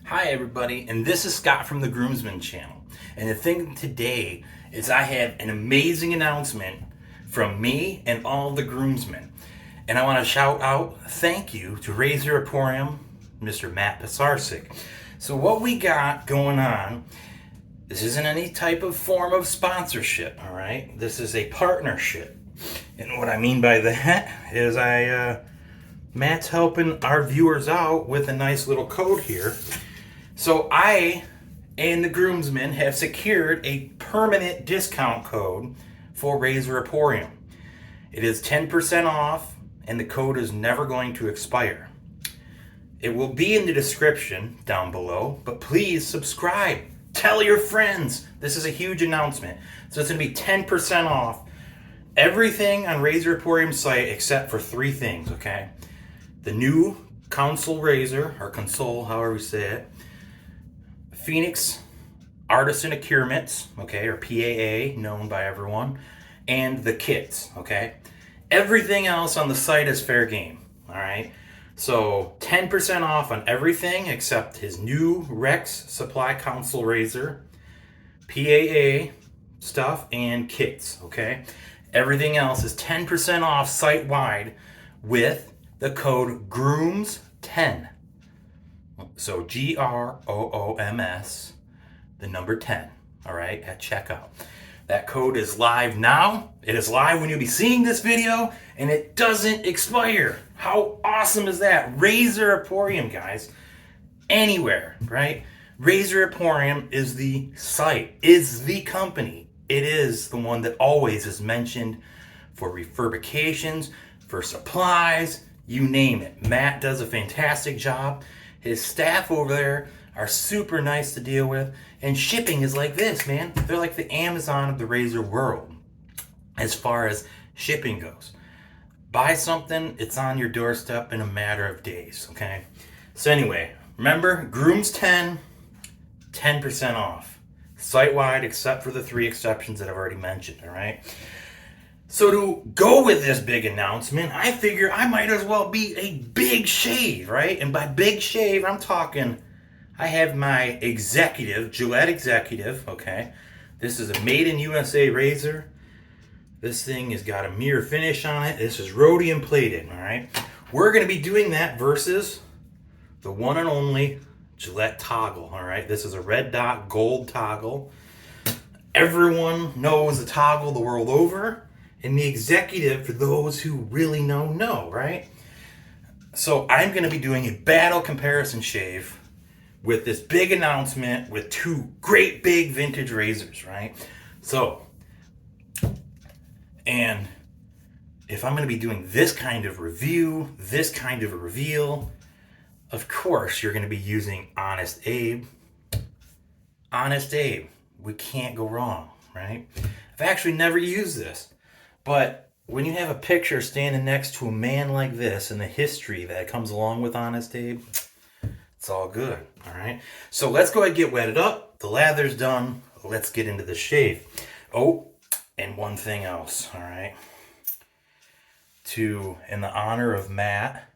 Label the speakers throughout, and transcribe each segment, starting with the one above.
Speaker 1: Hi everybody, and this is Scott from the Groomsman channel. And the thing today is I have an amazing announcement from me and all the groomsmen. And I want to shout out thank you to Razor Emporium, Mr. Matt Pisarcik. So what we got going on, this isn't any type of form of sponsorship, all right? This is a partnership. And what I mean by that is Matt's helping our viewers out with a nice little code here. So I and the groomsmen have secured a permanent discount code for Razor Emporium. It is 10% off and the code is never going to expire. It will be in the description down below, but please subscribe. Tell your friends. This is a huge announcement. So it's going to be 10% off everything on Razor Emporium's site except for three things, okay? The new console razor, or console, however you say it, Phoenix Artisan Accurements, okay, or PAA, known by everyone, and the kits, okay? Everything else on the site is fair game, all right? So 10% off on everything except his new Rex Supply Console Razor, PAA stuff, and kits, okay? Everything else is 10% off site-wide with the code GROOMS10. So GROOMS, the number 10, all right, at checkout. That code is live now. It is live when you'll be seeing this video, and it doesn't expire. How awesome is that? Razor Emporium, guys. Anywhere, right? Razor Emporium is the site, is the company. It is the one that always is mentioned for refurbishes, for supplies, you name it. Matt does a fantastic job. His staff over there are super nice to deal with. And shipping is like this, man. They're like the Amazon of the razor world as far as shipping goes. Buy something, it's on your doorstep in a matter of days, okay? So anyway, remember, Grooms 10, 10% off. Site-wide, except for the three exceptions that I've already mentioned, all right? So to go with this big announcement, I figure I might as well be a big shave, right? And by big shave, I'm talking, I have my executive, Gillette Executive, okay? This is a made in USA razor. This thing has got a mirror finish on it. This is rhodium plated, all right? We're gonna be doing that versus the one and only Gillette Toggle, all right? This is a red dot gold toggle. Everyone knows the Toggle the world over. And the executive, for those who really know, right? So I'm going to be doing a battle comparison shave with this big announcement with two great big vintage razors, right? So, and if I'm going to be doing this kind of review, this kind of a reveal, of course you're going to be using Honest Abe. Honest Abe, we can't go wrong, right? I've actually never used this. But when you have a picture standing next to a man like this and the history that comes along with Honest Abe, it's all good, all right? So let's go ahead and get wetted up. The lather's done. Let's get into the shave. Oh, and one thing else, all right? In the honor of Matt,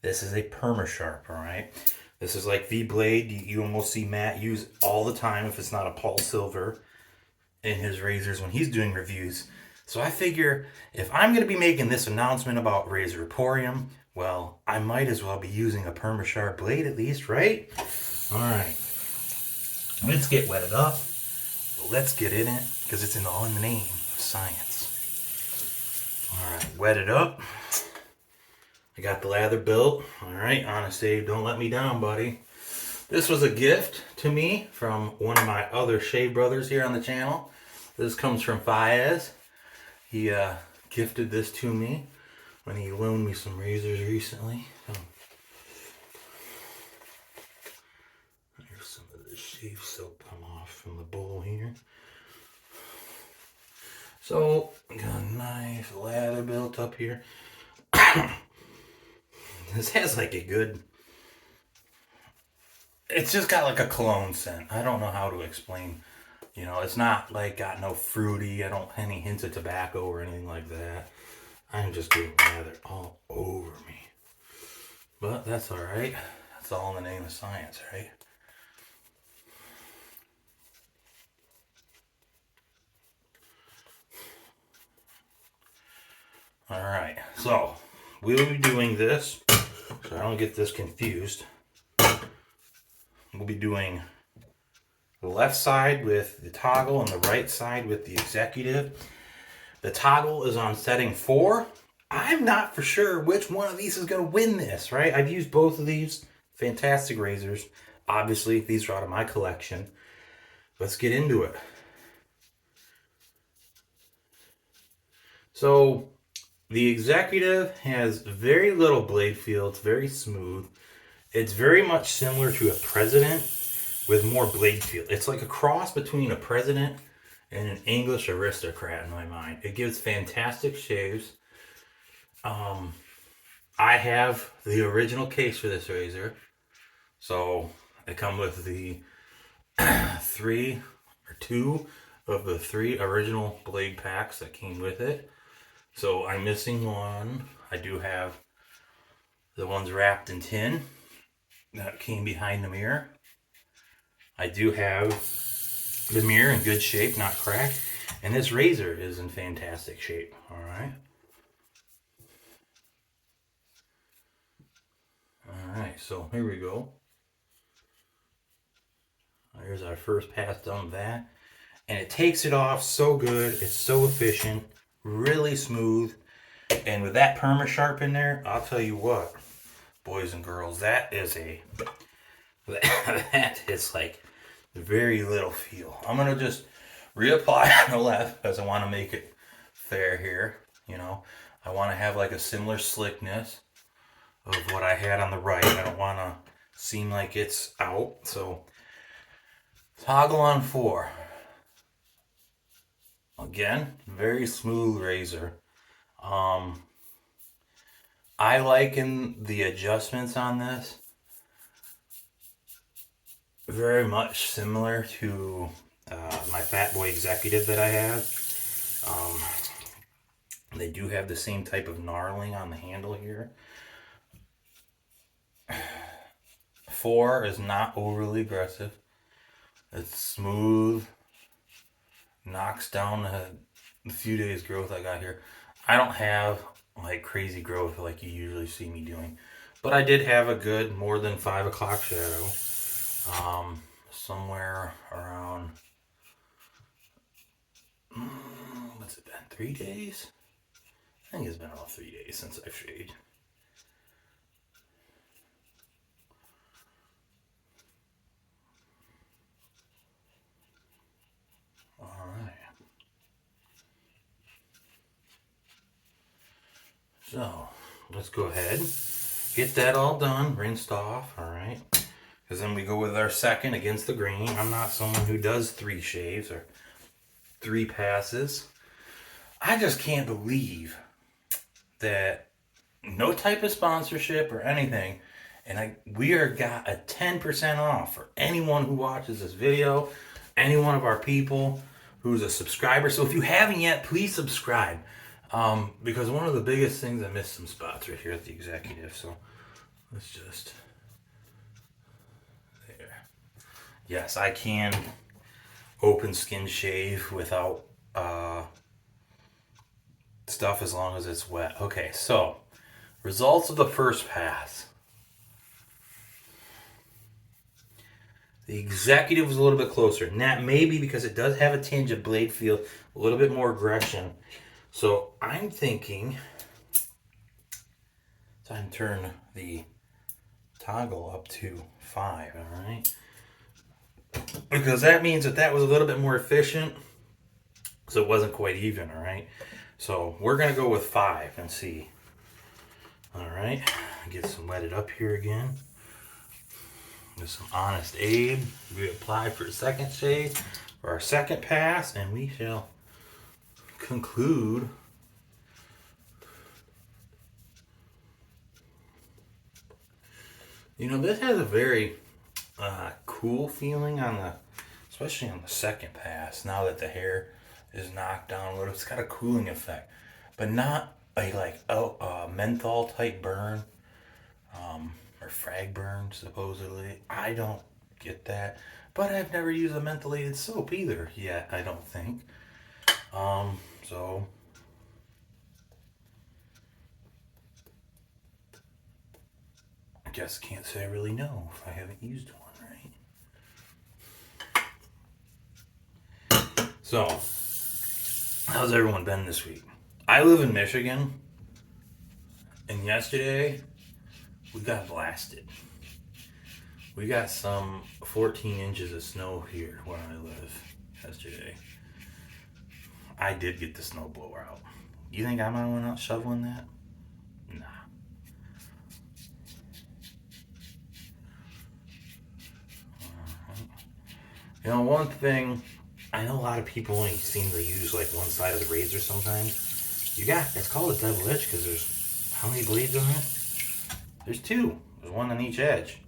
Speaker 1: this is a Permasharp, all right? This is like the blade you almost see Matt use all the time if it's not a Paul Silver in his razors when he's doing reviews. So I figure if I'm going to be making this announcement about Razor Emporium, well, I might as well be using a Permasharp blade at least, right? All right. Let's get wetted up. Let's get in it because it's all in the name of science. All right, wetted up. I got the lather built. All right, Honest Abe, don't let me down, buddy. This was a gift to me from one of my other shave brothers here on the channel. This comes from Fayez. He gifted this to me when he loaned me some razors recently. Here's some of the shave soap come off from the bowl here. So, got a nice lather built up here. This has like a good... It's just got like a cologne scent. I don't know how to explain. You know, it's not like got no fruity. I don't have any hints of tobacco or anything like that. I'm just getting lather all over me. But that's all right. That's all in the name of science, right? All right, so we'll be doing this, so I don't get this confused. We'll be doing the left side with the toggle and the right side with the executive. The toggle is on setting 4. I'm not for sure which one of these is going to win this, right? I've used both of these. Fantastic razors. Obviously, these are out of my collection. Let's get into it. So, the executive has very little blade feel. It's very smooth. It's very much similar to a President with more blade feel. It's like a cross between a President and an English aristocrat in my mind. It gives fantastic shaves. I have the original case for this razor. So I come with the 2 of the 3 original blade packs that came with it. So I'm missing one. I do have the ones wrapped in tin that came behind the mirror. I do have the mirror in good shape, not cracked. And this razor is in fantastic shape. All right. All right, so here we go. There's our first pass done with that. And it takes it off so good. It's so efficient, really smooth. And with that PermaSharp in there, I'll tell you what, boys and girls, that is like very little feel. I'm gonna just reapply on the left because I want to make it fair here. You know, I want to have like a similar slickness of what I had on the right. I don't want to seem like it's out. So toggle on 4. Again, very smooth razor. I liken the adjustments on this very much similar to my Fat Boy Executive that I have. They do have the same type of knurling on the handle here. 4 is not overly aggressive. It's smooth. Knocks down the few days growth I got here. I don't have like crazy growth like you usually see me doing, but I did have a good more than 5 o'clock shadow. Somewhere around what's it been, 3 days? I think it's been about 3 days since I've shaved. Alright. So, let's go ahead, get that all done, rinsed off, alright? Because then we go with our second against the grain. I'm not someone who does 3 shaves or 3 passes. I just can't believe that no type of sponsorship or anything, and we are got a 10% off for anyone who watches this video, any one of our people who's a subscriber. So if you haven't yet, please subscribe, because one of the biggest things, I missed some spots right here at the executive, so let's just, there. Yes, I can open skin shave without stuff as long as it's wet. Okay, so results of the first pass. The executive was a little bit closer, and that may be because it does have a tinge of blade feel, a little bit more aggression. So I'm thinking, time to turn the toggle up to 5, all right? Because that means that was a little bit more efficient, so it wasn't quite even, all right? So we're gonna go with 5 and see. All right, get some wetted up here again. With some Honest Abe, we apply for a second shave for our second pass, and we shall conclude. You know, this has a very cool feeling especially on the second pass. Now that the hair is knocked down a little, it's got a cooling effect, but not a menthol type burn, or frag burn supposedly. I don't get that, but I've never used a mentholated soap either yet, I don't think. So guess can't say I really know if I haven't used one, right? So, how's everyone been this week? I live in Michigan, and yesterday we got blasted. We got some 14 inches of snow here where I live yesterday. I did get the snow blower out. You think I'm going out shoveling that? Nah. You know, one thing, I know a lot of people only seem to use like one side of the razor sometimes. It's called a double edge because there's, how many blades on it? There's two. There's one on each edge.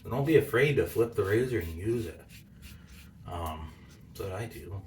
Speaker 1: So don't be afraid to flip the razor and use it. That's what I do.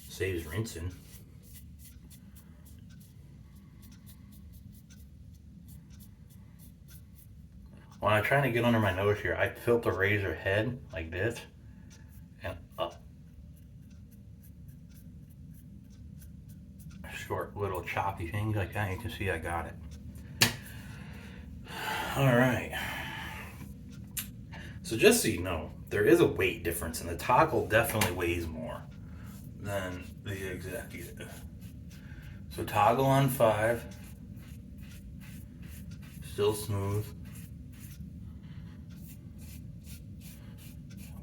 Speaker 1: Saves rinsing. When I'm trying to get under my nose here, I tilt the razor head like this and up. Short little choppy things like that. You can see I got it. Alright. So just so you know, there is a weight difference, and the Toggle definitely weighs more than the Executive. So Toggle on 5, still smooth.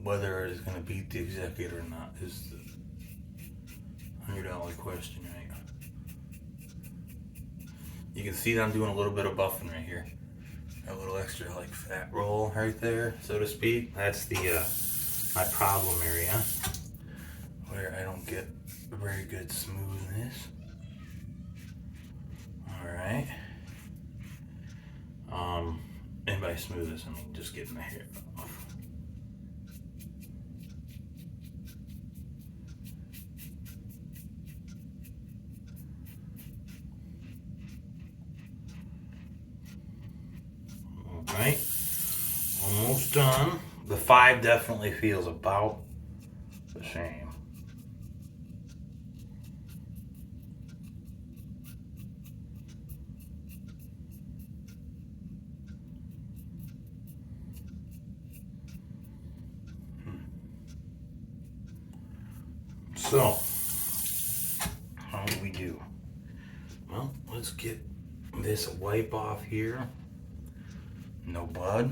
Speaker 1: Whether it's going to beat the Executive or not is the $100 question, right? You can see that I'm doing a little bit of buffing right here. A little extra like fat roll right there, so to speak. That's the my problem area where I don't get very good smoothness. Alright. And by smoothness I mean just getting the hair off. Right, almost done. The 5 definitely feels about the same. So, how do we do? Well, let's get this wipe off here. No blood.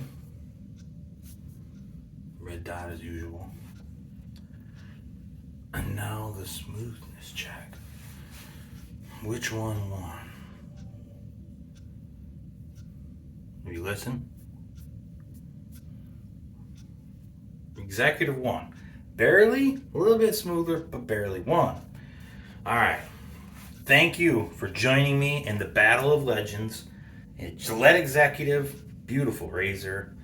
Speaker 1: Red dot as usual. And now the smoothness check. Which one won? Have you listened? Executive won. Barely, a little bit smoother, but barely won. Alright. Thank you for joining me in the Battle of Legends. Gillette Executive, beautiful razor,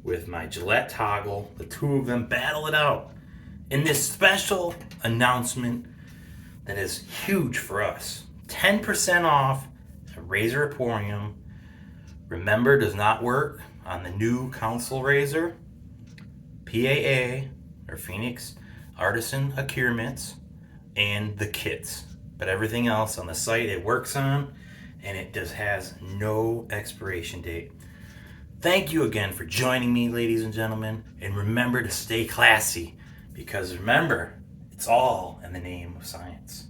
Speaker 1: with my Gillette Toggle. The two of them battle it out in this special announcement that is huge for us. 10% off at Razor Emporium. Remember, does not work on the new Council razor, PAA, or Phoenix Artisan Accurements, and the kits. But everything else on the site it works on, and it just has no expiration date. Thank you again for joining me, ladies and gentlemen, and remember to stay classy, because remember, it's all in the name of science.